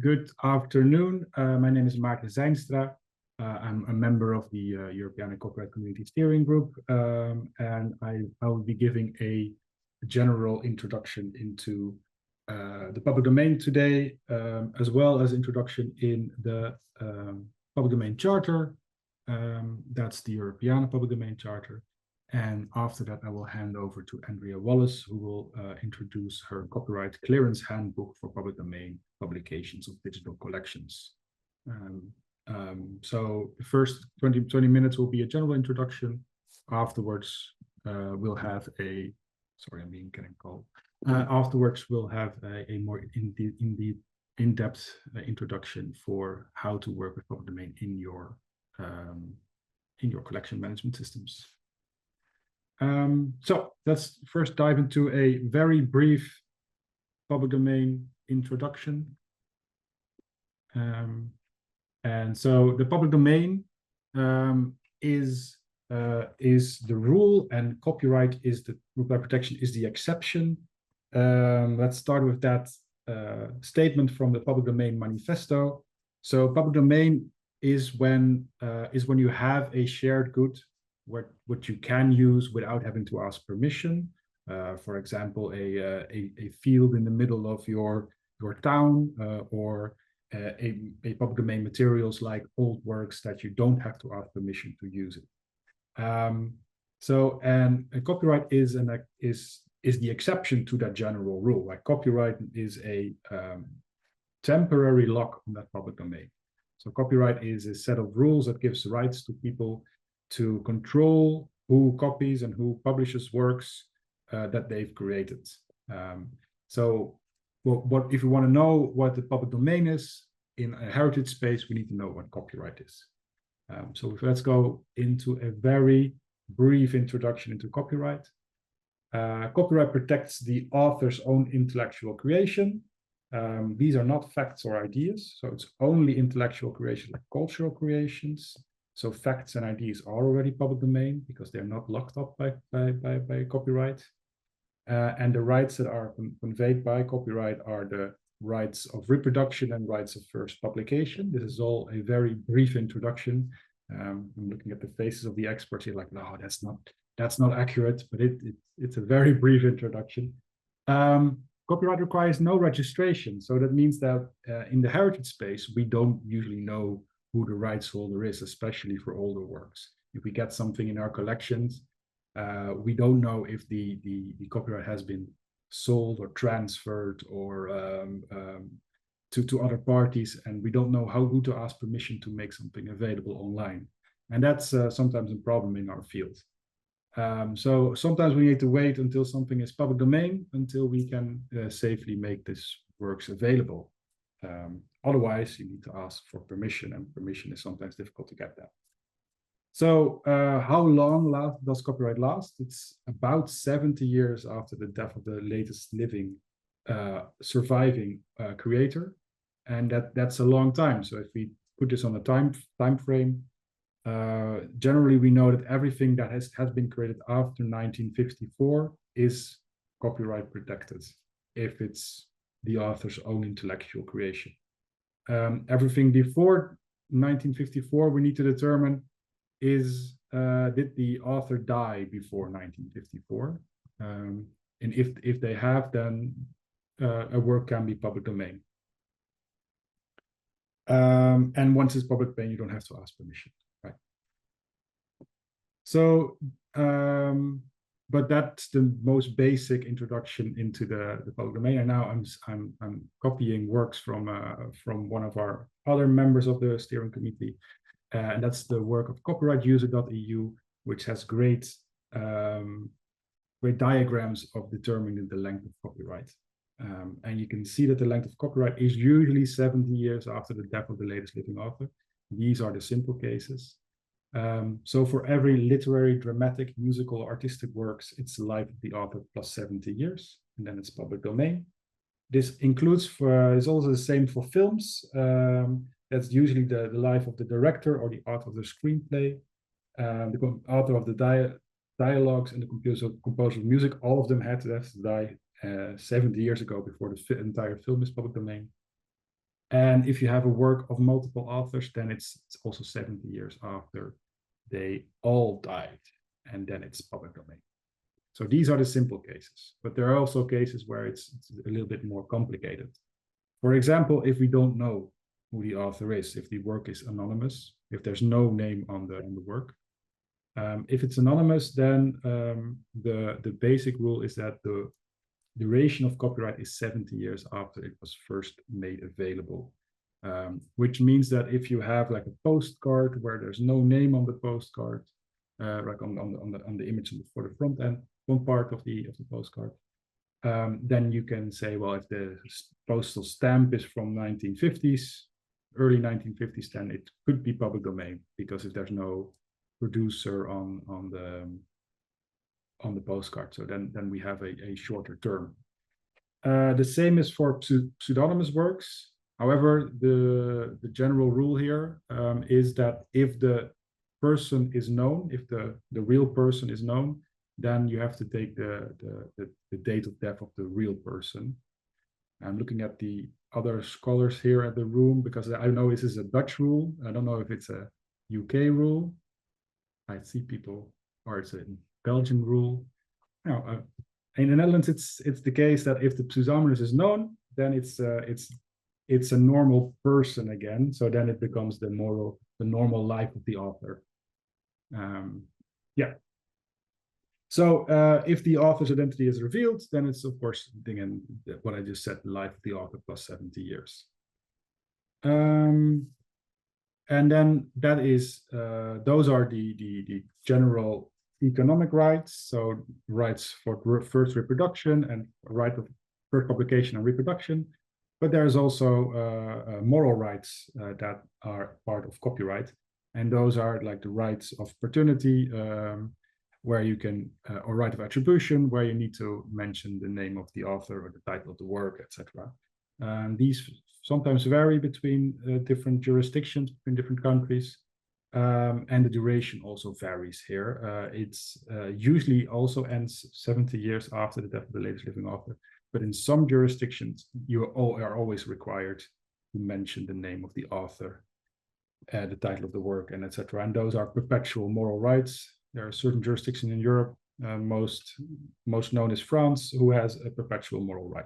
Good afternoon. My name is Maarten Zijnstra. I'm a member of the European Copyright Community Steering Group, and I will be giving a general introduction into the public domain today, as well as introduction in the Public Domain Charter. That's the European Public Domain Charter. And after that, I will hand over to Andrea Wallace, who will introduce her Copyright Clearance Handbook for Public Domain Publications of Digital Collections. So the first 20 minutes will be a general introduction. Afterwards, we'll have a, sorry, I'm being getting called. Afterwards, we'll have a more in-depth introduction for how to work with public domain in your collection management systems. So let's first dive into a very brief public domain introduction. And so the public domain is the rule, and copyright protection is the exception. Let's start with that statement from the Public Domain Manifesto. So public domain is when you have a shared good what you can use without having to ask permission. For example, a field in the middle of your town, or a public domain materials like old works that you don't have to ask permission to use it. And a copyright is the exception to that general rule. Like copyright is a temporary lock on that public domain. So copyright is a set of rules that gives rights to people to control who copies and who publishes works that they've created. So if you want to know what the public domain is in a heritage space, we need to know what copyright is. So let's go into a very brief introduction into copyright. Copyright protects the author's own intellectual creation. These are not facts or ideas, so it's only intellectual creation like cultural creations. So facts and ideas are already public domain because they're not locked up by copyright. And the rights that are conveyed by copyright are the rights of reproduction and rights of first publication. This is all a very brief introduction. I'm looking at the faces of the experts here like, no, that's not accurate, but it's a very brief introduction. Copyright requires no registration. So that means that in the heritage space, we don't usually know who the rights holder is, especially for older works. If we get something in our collections, we don't know if the copyright has been sold or transferred or to other parties, and we don't know who to ask permission to make something available online. And that's sometimes a problem in our field. So sometimes we need to wait until something is public domain until we can safely make this works available. Otherwise, you need to ask for permission, and permission is sometimes difficult to get that. So how long does copyright last? It's about 70 years after the death of the latest living surviving creator. And that's a long time. So if we put this on a time frame, generally we know that everything that has been created after 1954 is copyright protected if it's the author's own intellectual creation. Everything before 1954, we need to determine did the author die before 1954? And if they have, then a work can be public domain. And once it's public domain, you don't have to ask permission, right? So, but that's the most basic introduction into the public domain. And now I'm copying works from one of our other members of the steering committee, and that's the work of copyrightuser.eu, which has great diagrams of determining the length of copyright. And you can see that the length of copyright is usually 70 years after the death of the latest living author. These are the simple cases. So for every literary, dramatic, musical, artistic works, it's the life of the author plus 70 years, and then it's public domain. This includes is also the same for films. That's usually the life of the director or the author of the screenplay, the author of the dialogues, and the composer of music. All of them had to die 70 years ago before the entire film is public domain. And if you have a work of multiple authors, then it's also 70 years after they all died, and then it's public domain. So these are the simple cases, but there are also cases where it's a little bit more complicated. For example, if we don't know who the author is, if the work is anonymous, if there's no name on the work, if it's anonymous, then the basic rule is that the duration of copyright is 70 years after it was first made available. Which means that if you have like a postcard where there's no name on the postcard, like on the image for the front part of the postcard, then you can say, well, if the postal stamp is from 1950s, early 1950s, then it could be public domain, because if there's no producer on the postcard, so then we have a shorter term. The same is for pseudonymous works. However, the general rule here is that if the person is known, if the real person is known, then you have to take the date of death of the real person. I'm looking at the other scholars here at the room, because I know this is a Dutch rule. I don't know if it's a UK rule. I see people, or it's a Belgian rule. No, in the Netherlands, it's the case that if the pseudonymous is known, then it's a normal person again. So then it becomes the normal life of the author. Yeah. So if the author's identity is revealed, then it's of course again what I just said, the life of the author plus 70 years. And then that is those are the general economic rights. So rights for first reproduction and right of first publication and reproduction. But there's also moral rights that are part of copyright. And those are like the rights of paternity, where you can, or right of attribution, where you need to mention the name of the author or the title of the work, etc. These sometimes vary between different jurisdictions, between different countries. And the duration also varies here. It's usually also ends 70 years after the death of the latest living author. But in some jurisdictions, you are always required to mention the name of the author, the title of the work, and etc. And those are perpetual moral rights. There are certain jurisdictions in Europe, most known is France, who has a perpetual moral right.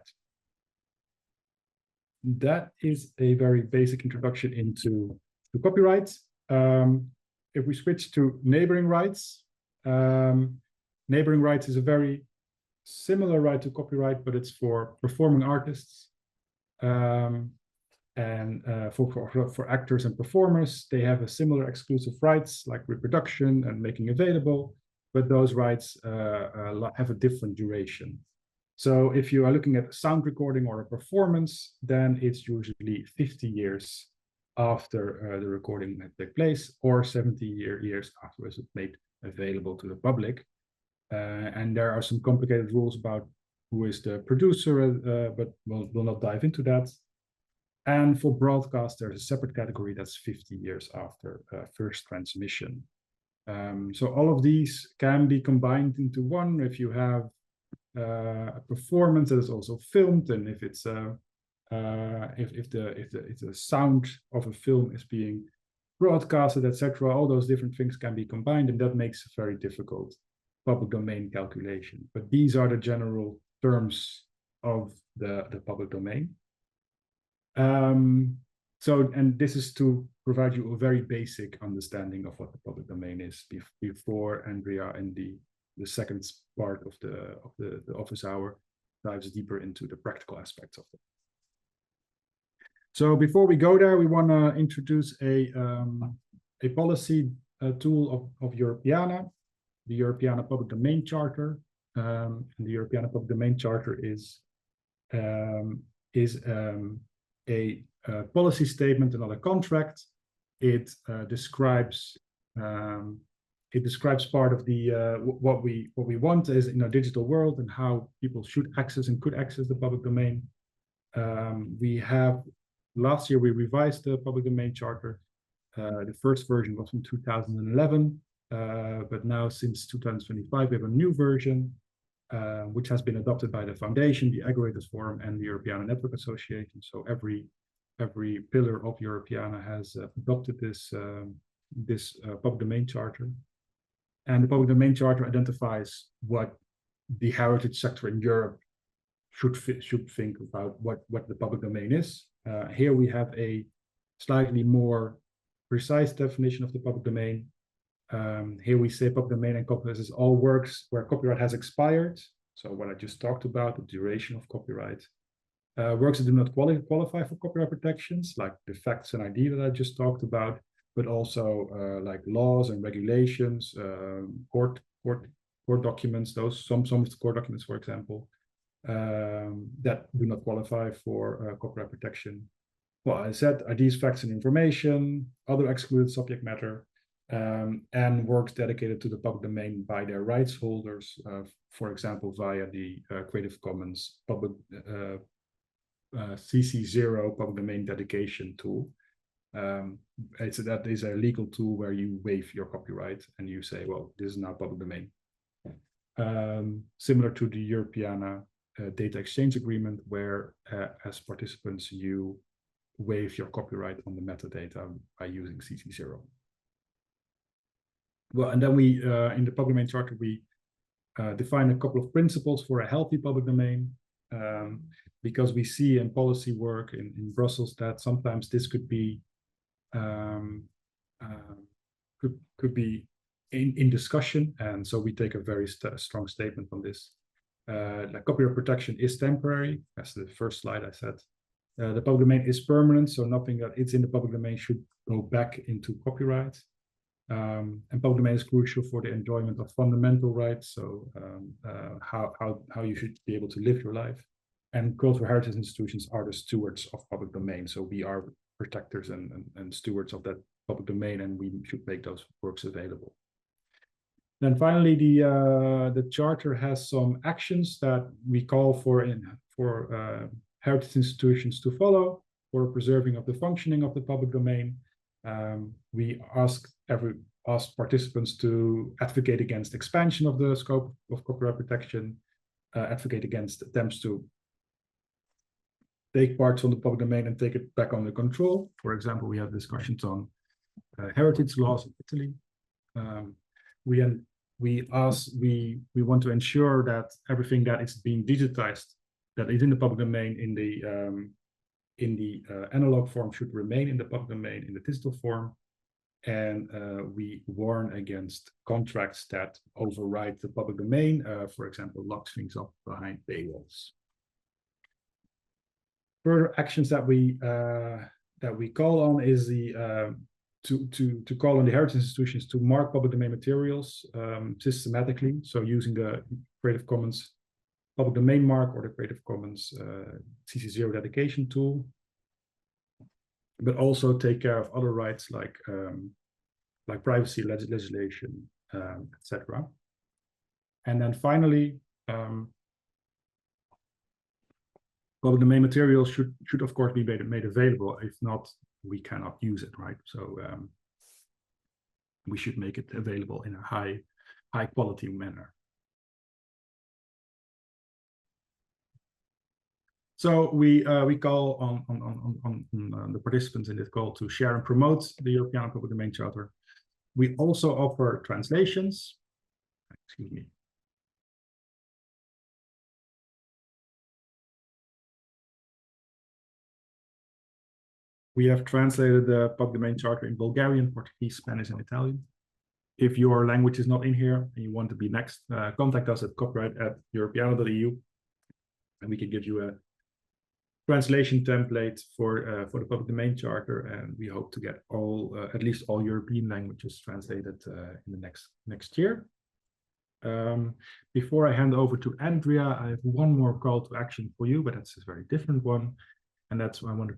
That is a very basic introduction into copyright. If we switch to neighboring rights, neighboring rights is a very similar right to copyright, but it's for performing artists. And for actors and performers, they have a similar exclusive rights like reproduction and making available, but those rights have a different duration. So if you are looking at a sound recording or a performance, then it's usually 50 years after the recording had taken place, or 70 years after it's made available to the public. And there are some complicated rules about who is the producer, but we'll not dive into that. And for broadcast, there's a separate category that's 50 years after first transmission. So all of these can be combined into one if you have a performance that is also filmed, and if it's if the sound of a film is being broadcasted, etc. All those different things can be combined, and that makes a very difficult public domain calculation. But these are the general terms of the public domain. So, and this is to provide you a very basic understanding of what the public domain is before Andrea in the second part of the office hour dives deeper into the practical aspects of it. So before we go there, we want to introduce a policy tool of Europeana, the Europeana Public Domain Charter. And the Europeana Public Domain Charter is a policy statement, another contract. It describes part of the what we want is in a digital world and how people should access and could access the public domain. We have last year we revised the public domain charter. The first version was from 2011, but now since 2025 we have a new version, which has been adopted by the Foundation, the Aggregators Forum, and the Europeana Network Association. So every every pillar of Europeana has adopted this public domain charter. And the public domain charter identifies what the heritage sector in Europe should think about what the public domain is. Here we have a slightly more precise definition of the public domain. Here we say public domain encompasses all works where copyright has expired. So what I just talked about, the duration of copyright. Works that do not qualify for copyright protections, like the facts and ID that I just talked about, but also like laws and regulations, court documents, some of the court documents, for example, that do not qualify for copyright protection. Well, I said IDs, facts and information, other excluded subject matter, and works dedicated to the public domain by their rights holders, for example, via the Creative Commons public CC0 public domain dedication tool. That is a legal tool where you waive your copyright and you say, well, this is now public domain. Similar to the Europeana data exchange agreement, where as participants, you waive your copyright on the metadata by using CC0. Well, and then we, in the public domain charter, we define a couple of principles for a healthy public domain. Because we see in policy work in Brussels that sometimes this could be in discussion, and so we take a very strong statement on this. Like copyright protection is temporary, as the first slide I said. The public domain is permanent, so nothing that is in the public domain should go back into copyright. And public domain is crucial for the enjoyment of fundamental rights, so how you should be able to live your life. And cultural heritage institutions are the stewards of public domain, so we are protectors and stewards of that public domain, and we should make those works available. Then finally, the charter has some actions that we call for heritage institutions to follow for preserving of the functioning of the public domain. We ask participants to advocate against expansion of the scope of copyright protection, advocate against attempts to take parts on the public domain and take it back under control. For example, we have discussions on heritage laws in Italy. We want to ensure that everything that is being digitized, that is in the public domain in the analog form, should remain in the public domain in the digital form. And we warn against contracts that override the public domain, for example, lock things up behind paywalls. Further actions that we call on is to call on the heritage institutions to mark public domain materials systematically. So using the Creative Commons public domain mark or the Creative Commons CC0 dedication tool, but also take care of other rights like privacy legislation, etc. And then finally, public domain materials should of course be made available. If not, we cannot use it, right? So we should make it available in a high quality manner. So we call on the participants in this call to share and promote the Europeana Public Domain Charter. We also offer translations. Excuse me. We have translated the Public Domain Charter in Bulgarian, Portuguese, Spanish, and Italian. If your language is not in here and you want to be next, contact us at copyright@europeana.eu, and we can give you a translation template for the Public Domain Charter, and we hope to get at least all European languages translated in the next year. Before I hand over to Andrea, I have one more call to action for you, but that's a very different one, and that's why I want to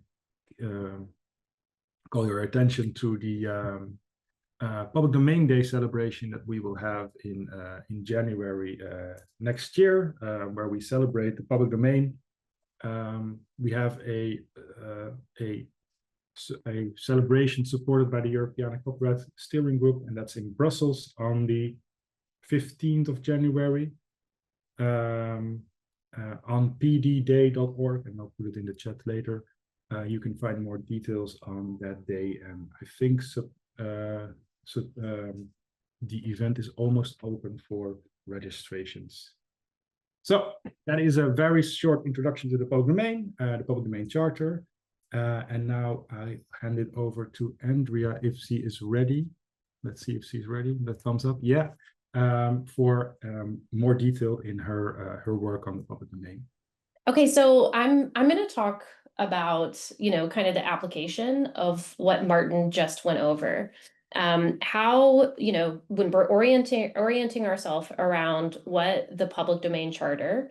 call your attention to the Public Domain Day celebration that we will have in January next year, where we celebrate the public domain. We have a celebration supported by the Europeana Copyright Steering Group, and that's in Brussels on the 15th of January on pdday.org, and I'll put it in the chat later. You can find more details on that day, and I think the event is almost open for registrations. So that is a very short introduction to the public domain charter. And now I hand it over to Andrea if she is ready. Let's see if she's ready. The thumbs up. Yeah. For more detail in her work on the public domain. Okay, so I'm going to talk about, kind of the application of what Martin just went over. How, when we're orienting ourselves around what the public domain charter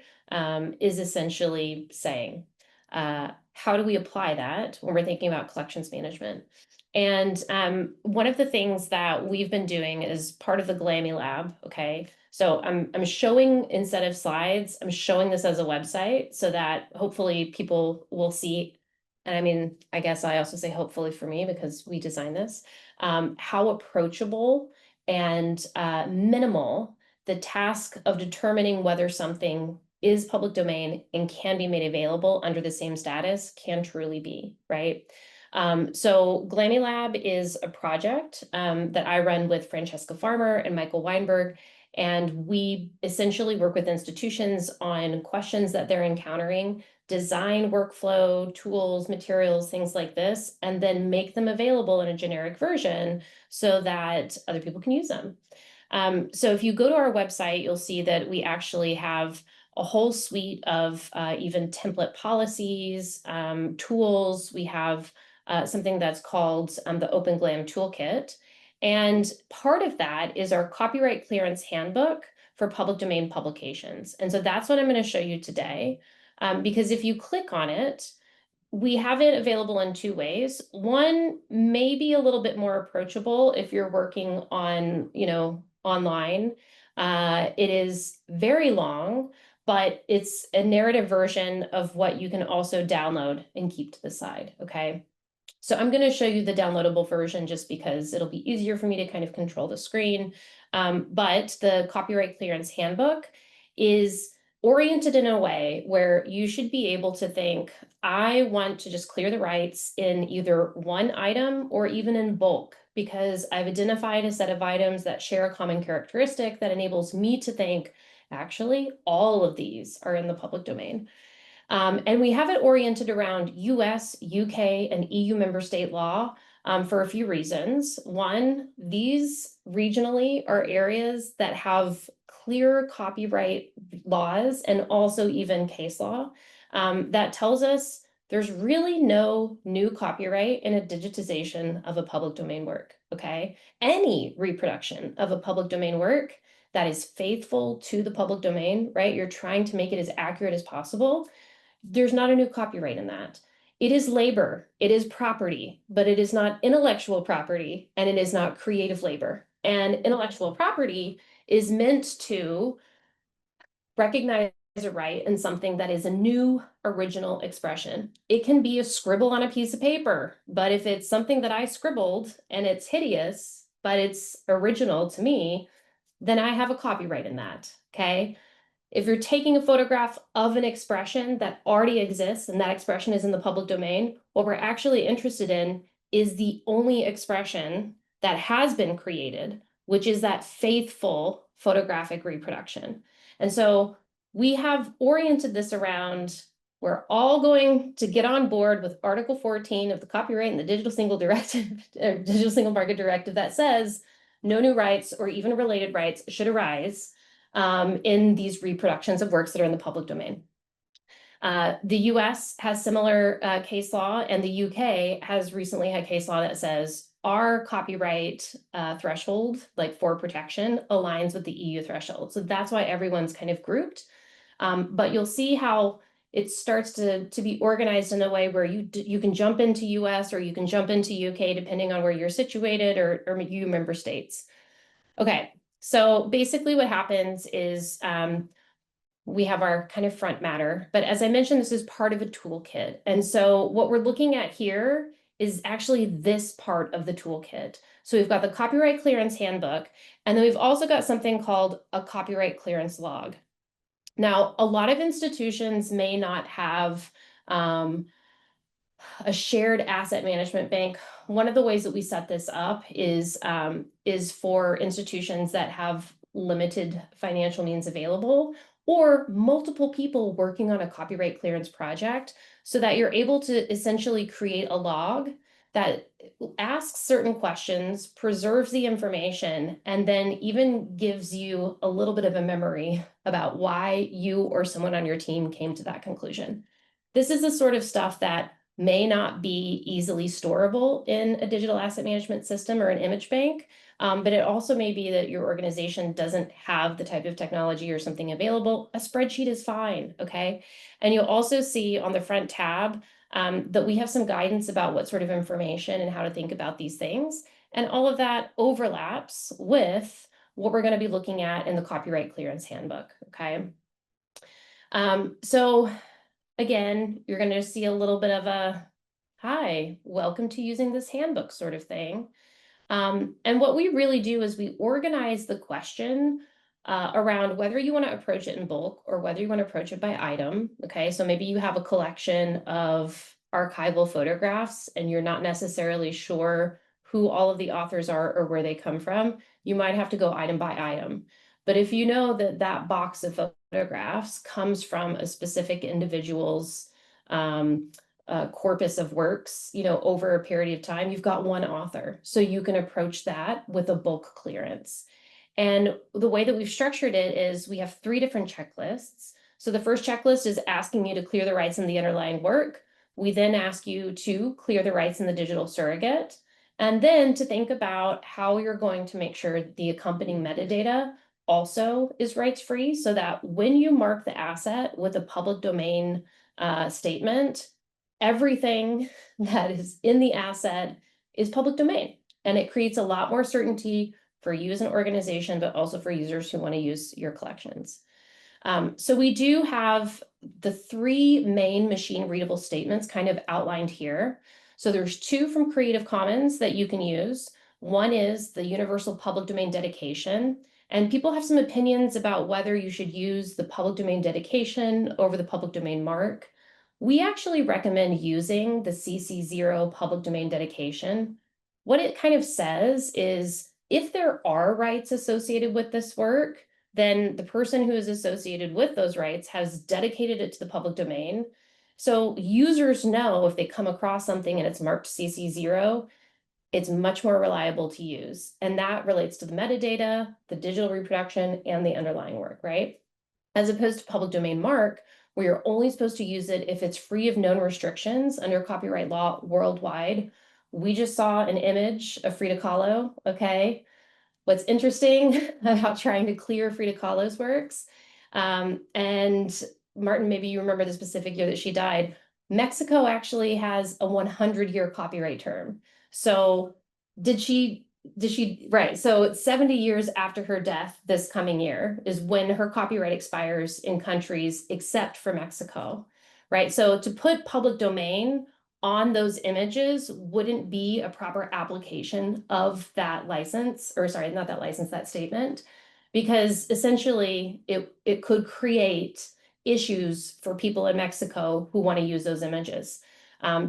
is essentially saying. How do we apply that when we're thinking about collections management? And one of the things that we've been doing is part of the GLAMI Lab, okay? So I'm showing, instead of slides, I'm showing this as a website so that hopefully people will see. And I mean, I guess I also say hopefully for me because we designed this, how approachable and minimal the task of determining whether something is public domain and can be made available under the same status can truly be, right? So GLAMI Lab is a project that I run with Francesca Farmer and Michael Weinberg. And we essentially work with institutions on questions that they're encountering, design workflow, tools, materials, things like this, and then make them available in a generic version so that other people can use them. So if you go to our website, you'll see that we actually have a whole suite of even template policies, tools. We have something that's called the OpenGLAM Toolkit. And part of that is our copyright clearance handbook for public domain publications. And so that's what I'm going to show you today. Because if you click on it, we have it available in two ways. One may be a little bit more approachable if you're working on, online. It is very long, but it's a narrative version of what you can also download and keep to the side, okay? So I'm going to show you the downloadable version just because it'll be easier for me to kind of control the screen. But the copyright clearance handbook is oriented in a way where you should be able to think, I want to just clear the rights in either one item or even in bulk, because I've identified a set of items that share a common characteristic that enables me to think, actually, all of these are in the public domain. And we have it oriented around US, UK, and EU member state law for a few reasons. One, these regionally are areas that have clear copyright laws and also even case law that tells us there's really no new copyright in a digitization of a public domain work, okay? Any reproduction of a public domain work that is faithful to the public domain, right? You're trying to make it as accurate as possible. There's not a new copyright in that. It is labor, it is property, but it is not intellectual property and it is not creative labor. And intellectual property is meant to recognize a right in something that is a new original expression. It can be a scribble on a piece of paper, but if it's something that I scribbled and it's hideous, but it's original to me, then I have a copyright in that, okay? If you're taking a photograph of an expression that already exists and that expression is in the public domain, what we're actually interested in is the only expression that has been created, which is that faithful photographic reproduction. And so we have oriented this around, we're all going to get on board with Article 14 of the Copyright and the Digital Single Market Directive that says no new rights or even related rights should arise in these reproductions of works that are in the public domain. The US has similar case law, and the UK has recently had case law that says our copyright threshold, like for protection, aligns with the EU threshold. So that's why everyone's kind of grouped. But you'll see how it starts to be organized in a way where you can jump into US or you can jump into UK depending on where you're situated or EU member states. Okay. So basically what happens is we have our kind of front matter, but as I mentioned, this is part of a toolkit. And so what we're looking at here is actually this part of the toolkit. So we've got the copyright clearance handbook, and then we've also got something called a copyright clearance log. Now, a lot of institutions may not have a shared asset management bank, one of the ways that we set this up is for institutions that have limited financial means available, or multiple people working on a copyright clearance project, so that you're able to essentially create a log that asks certain questions, preserves the information, and then even gives you a little bit of a memory about why you or someone on your team came to that conclusion. This is the sort of stuff that may not be easily storable in a digital asset management system or an image bank, but it also may be that your organization doesn't have the type of technology or something available. A spreadsheet is fine, okay? And you'll also see on the front tab that we have some guidance about what sort of information and how to think about these things. And all of that overlaps with what we're going to be looking at in the copyright clearance handbook, okay? So again, you're going to see a little bit of a, hi, welcome to using this handbook sort of thing. And what we really do is we organize the question around whether you want to approach it in bulk or whether you want to approach it by item. Okay, so maybe you have a collection of archival photographs and you're not necessarily sure who all of the authors are or where they come from. You might have to go item by item. But if you know that that box of photographs comes from a specific individual's corpus of works, over a period of time, you've got one author. So you can approach that with a bulk clearance. And the way that we've structured it is we have 3 different checklists. So the first checklist is asking you to clear the rights in the underlying work. We then ask you to clear the rights in the digital surrogate, and then to think about how you're going to make sure the accompanying metadata also is rights-free, so that when you mark the asset with a public domain statement, everything that is in the asset is public domain. And it creates a lot more certainty for you as an organization, but also for users who want to use your collections. So we do have the 3 main machine readable statements kind of outlined here. So there's 2 from Creative Commons that you can use. One is the universal public domain dedication. And people have some opinions about whether you should use the public domain dedication over the public domain mark. We actually recommend using the CC0 public domain dedication. What it kind of says is if there are rights associated with this work, then the person who is associated with those rights has dedicated it to the public domain. So users know if they come across something and it's marked CC0, it's much more reliable to use. And that relates to the metadata, the digital reproduction, and the underlying work, right? As opposed to public domain mark, where you're only supposed to use it if it's free of known restrictions under copyright law worldwide. We just saw an image of Frida Kahlo, okay? What's interesting about trying to clear Frida Kahlo's works, and Martin, maybe you remember the specific year that she died. Mexico actually has a 100-year copyright term. So did she, right, so 70 years after her death this coming year is when her copyright expires in countries except for Mexico, right? So to put public domain on those images wouldn't be a proper application of that license, or sorry, not that license, that statement, because essentially it could create issues for people in Mexico who want to use those images.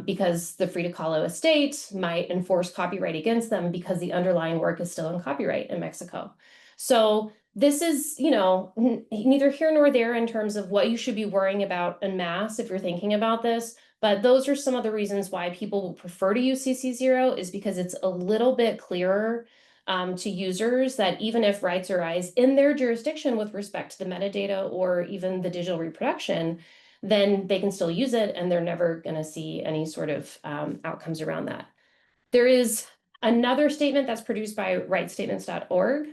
Because the Frida Kahlo estate might enforce copyright against them because the underlying work is still in copyright in Mexico. So this is, neither here nor there in terms of what you should be worrying about en masse if you're thinking about this. But those are some of the reasons why people will prefer to use CC0, is because it's a little bit clearer to users that even if rights arise in their jurisdiction with respect to the metadata or even the digital reproduction, then they can still use it and they're never going to see any sort of outcomes around that. There is another statement that's produced by rightstatements.org,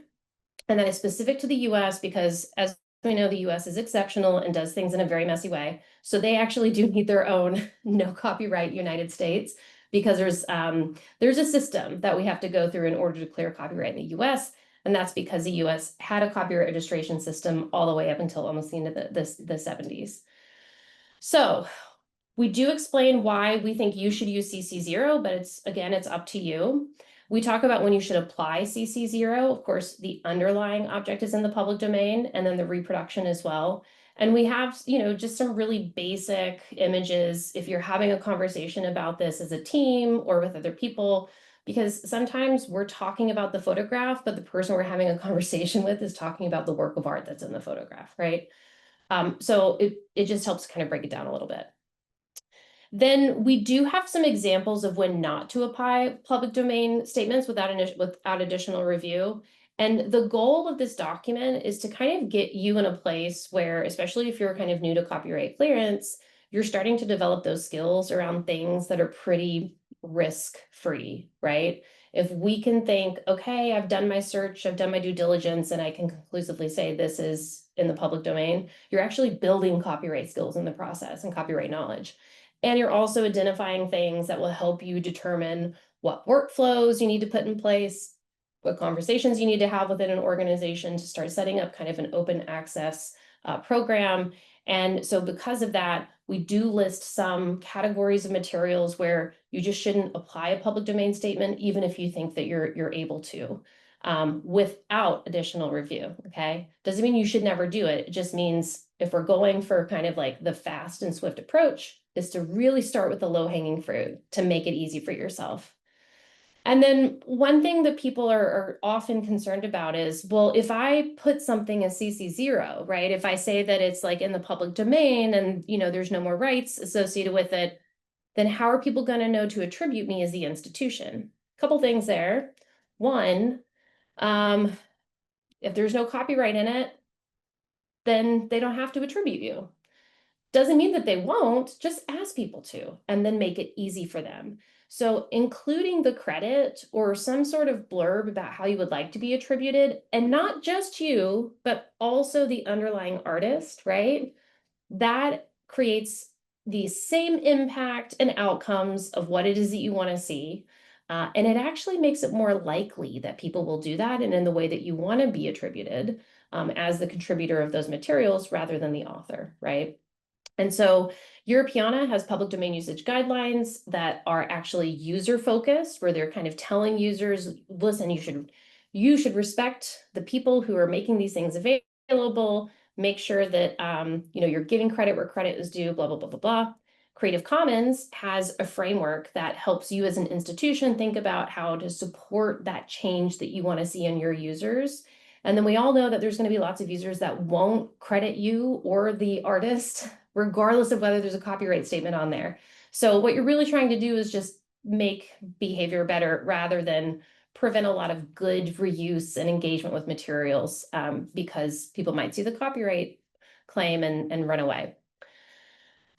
and that is specific to the US because, as we know, the US is exceptional and does things in a very messy way. So they actually do need their own no copyright United States, because there's a system that we have to go through in order to clear copyright in the US. And that's because the US had a copyright registration system all the way up until almost the end of the 70s. So we do explain why we think you should use CC0, but it's up to you. We talk about when you should apply CC0. Of course, the underlying object is in the public domain, and then the reproduction as well. And we have, just some really basic images if you're having a conversation about this as a team or with other people, because sometimes we're talking about the photograph, but the person we're having a conversation with is talking about the work of art that's in the photograph, right? So it just helps kind of break it down a little bit. Then we do have some examples of when not to apply public domain statements without additional review. And the goal of this document is to kind of get you in a place where, especially if you're kind of new to copyright clearance, you're starting to develop those skills around things that are pretty risk-free, right? If we can think, okay, I've done my search, I've done my due diligence, and I can conclusively say this is in the public domain, you're actually building copyright skills in the process and copyright knowledge. And you're also identifying things that will help you determine what workflows you need to put in place, what conversations you need to have within an organization to start setting up kind of an open access program. And so because of that, we do list some categories of materials where you just shouldn't apply a public domain statement, even if you think that you're able to, without additional review, okay? Doesn't mean you should never do it. It just means if we're going for kind of like the fast and swift approach, is to really start with the low-hanging fruit to make it easy for yourself. And then one thing that people are often concerned about is, well, if I put something as CC0, right? If I say that it's like in the public domain and, there's no more rights associated with it, then how are people going to know to attribute me as the institution? A couple things there. One, if there's no copyright in it, then they don't have to attribute you. Doesn't mean that they won't, just ask people to, and then make it easy for them. So including the credit or some sort of blurb about how you would like to be attributed, and not just you, but also the underlying artist, right? That creates the same impact and outcomes of what it is that you want to see. And it actually makes it more likely that people will do that and in the way that you want to be attributed as the contributor of those materials rather than the author, right? And so Europeana has public domain usage guidelines that are actually user focused, where they're kind of telling users, listen, you should respect the people who are making these things available, make sure that you're giving credit where credit is due, blah, blah, blah, blah, blah. Creative Commons has a framework that helps you as an institution think about how to support that change that you want to see in your users. And then we all know that there's going to be lots of users that won't credit you or the artist, regardless of whether there's a copyright statement on there. So what you're really trying to do is just make behavior better rather than prevent a lot of good reuse and engagement with materials because people might see the copyright claim and run away.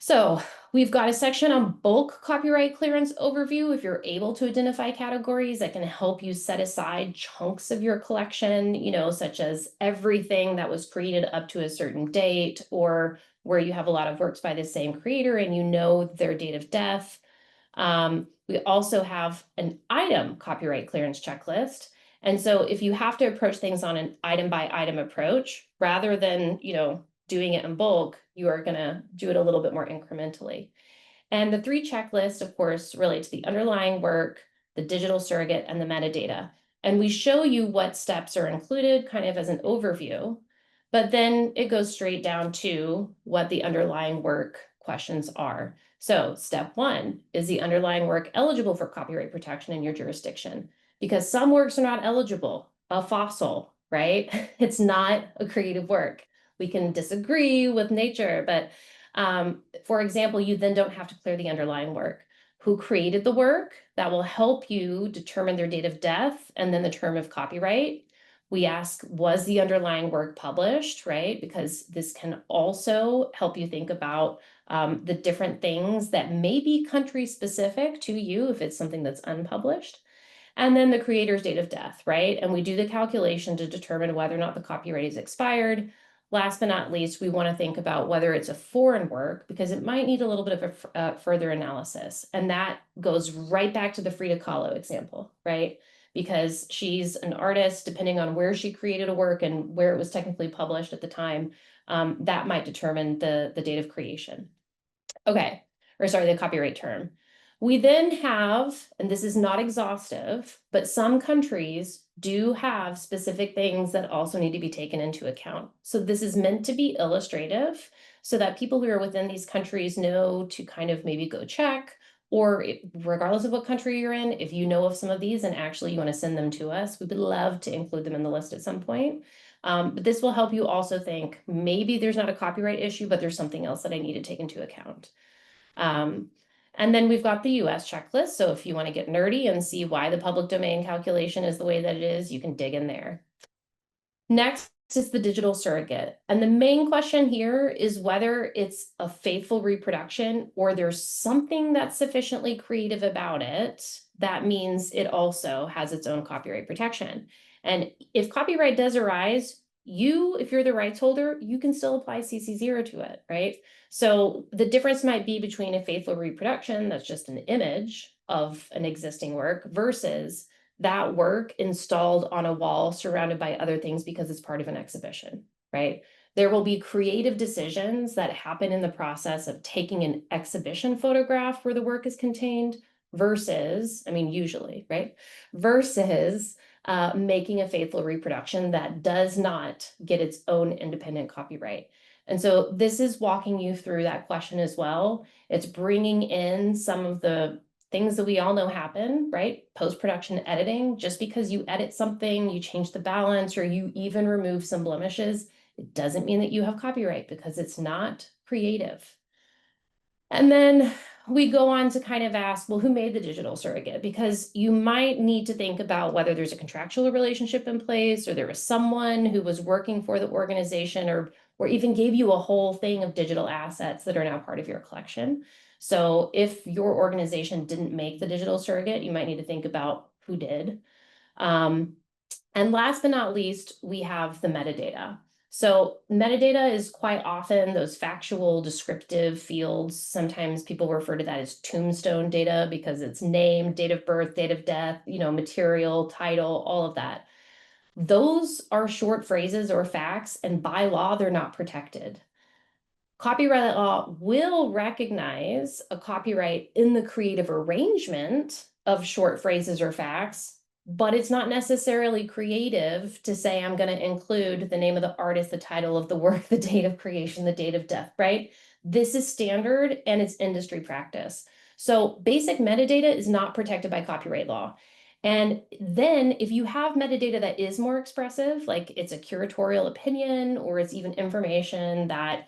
So we've got a section on bulk copyright clearance overview. If you're able to identify categories that can help you set aside chunks of your collection, such as everything that was created up to a certain date, or where you have a lot of works by the same creator and their date of death. We also have an item copyright clearance checklist. And so if you have to approach things on an item by item approach, rather than, doing it in bulk, you are going to do it a little bit more incrementally. And the 3 checklists, of course, relate to the underlying work, the digital surrogate, and the metadata. And we show you what steps are included kind of as an overview, but then it goes straight down to what the underlying work questions are. So step 1, is the underlying work eligible for copyright protection in your jurisdiction? Because some works are not eligible. A fossil, right? It's not a creative work. We can disagree with nature, but for example, you then don't have to clear the underlying work. Who created the work? That will help you determine their date of death and then the term of copyright. We ask, was the underlying work published, right? Because this can also help you think about the different things that may be country specific to you if it's something that's unpublished. And then the creator's date of death, right? And we do the calculation to determine whether or not the copyright is expired. Last but not least, we want to think about whether it's a foreign work because it might need a little bit of a further analysis. And that goes right back to the Frida Kahlo example, right? Because she's an artist, depending on where she created a work and where it was technically published at the time, that might determine the date of creation. Okay, or sorry, the copyright term. We then have, and this is not exhaustive, but some countries do have specific things that also need to be taken into account. So this is meant to be illustrative so that people who are within these countries know to kind of maybe go check, or regardless of what country you're in, if you know of some of these and actually you want to send them to us, we would love to include them in the list at some point. But this will help you also think, maybe there's not a copyright issue, but there's something else that I need to take into account. And then we've got the US checklist. So if you want to get nerdy and see why the public domain calculation is the way that it is, you can dig in there. Next is the digital surrogate. And the main question here is whether it's a faithful reproduction or there's something that's sufficiently creative about it. That means it also has its own copyright protection. And if copyright does arise, if you're the rights holder, you can still apply CC0 to it, right? So the difference might be between a faithful reproduction, that's just an image of an existing work, versus that work installed on a wall surrounded by other things because it's part of an exhibition, right? There will be creative decisions that happen in the process of taking an exhibition photograph where the work is contained versus, I mean, usually, right? Versus making a faithful reproduction that does not get its own independent copyright. And so this is walking you through that question as well. It's bringing in some of the things that we all know happen, right? Post-production editing, just because you edit something, you change the balance, or you even remove some blemishes, it doesn't mean that you have copyright because it's not creative. And then we go on to kind of ask, well, who made the digital surrogate? Because you might need to think about whether there's a contractual relationship in place, or there was someone who was working for the organization, or even gave you a whole thing of digital assets that are now part of your collection. So if your organization didn't make the digital surrogate, you might need to think about who did. And last but not least, we have the metadata. So metadata is quite often those factual descriptive fields. Sometimes people refer to that as tombstone data because it's name, date of birth, date of death, material, title, all of that. Those are short phrases or facts, and by law, they're not protected. Copyright law will recognize a copyright in the creative arrangement of short phrases or facts, but it's not necessarily creative to say, I'm going to include the name of the artist, the title of the work, the date of creation, the date of death, right? This is standard and it's industry practice. So basic metadata is not protected by copyright law. And then if you have metadata that is more expressive, like it's a curatorial opinion, or it's even information that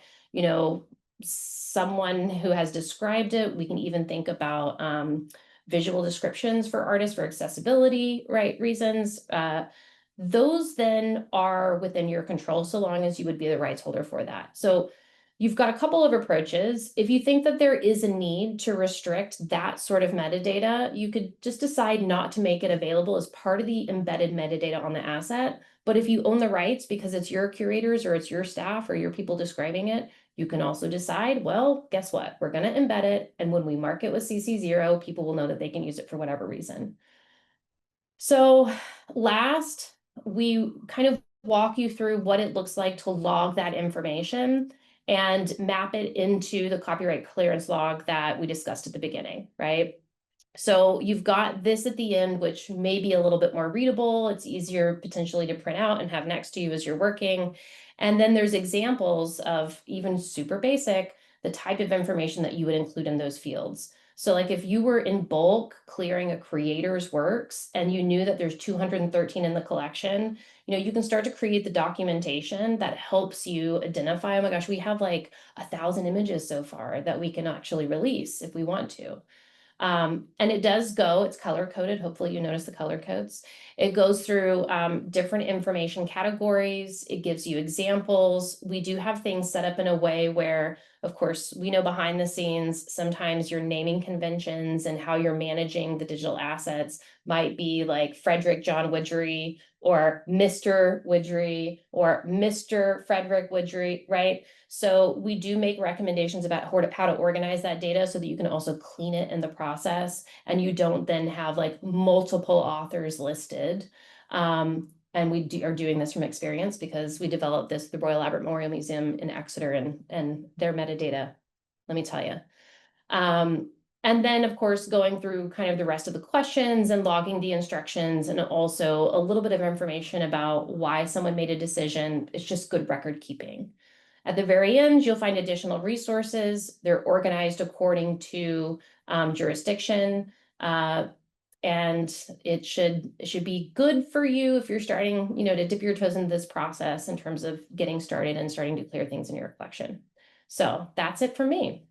someone who has described it, we can even think about visual descriptions for artists for accessibility, right, reasons. Those then are within your control so long as you would be the rights holder for that. So you've got a couple of approaches. If you think that there is a need to restrict that sort of metadata, you could just decide not to make it available as part of the embedded metadata on the asset. But if you own the rights because it's your curators or it's your staff or your people describing it, you can also decide, well, guess what? We're going to embed it. And when we mark it with CC0, people will know that they can use it for whatever reason. So last, we kind of walk you through what it looks like to log that information and map it into the copyright clearance log that we discussed at the beginning, right? So you've got this at the end, which may be a little bit more readable. It's easier potentially to print out and have next to you as you're working. And then there's examples of even super basic, the type of information that you would include in those fields. So like if you were in bulk clearing a creator's works and you knew that there's 213 in the collection, you can start to create the documentation that helps you identify, oh my gosh, we have like 1,000 images so far that we can actually release if we want to. And it does go, it's color coded. Hopefully you notice the color codes. It goes through different information categories. It gives you examples. We do have things set up in a way where, of course, we know behind the scenes, sometimes your naming conventions and how you're managing the digital assets might be like Frederick John Widgery or Mr. Widgery or Mr. Frederick Widgery, right? So we do make recommendations about how to organize that data so that you can also clean it in the process and you don't then have like multiple authors listed. And we are doing this from experience because we developed this at the Royal Albert Memorial Museum in Exeter and their metadata, let me tell you. And then, of course, going through kind of the rest of the questions and logging the instructions, and also a little bit of information about why someone made a decision. It's just good record keeping. At the very end, you'll find additional resources. They're organized according to jurisdiction. And it should be good for you if you're starting, to dip your toes into this process in terms of getting started and starting to clear things in your collection. So that's it for me.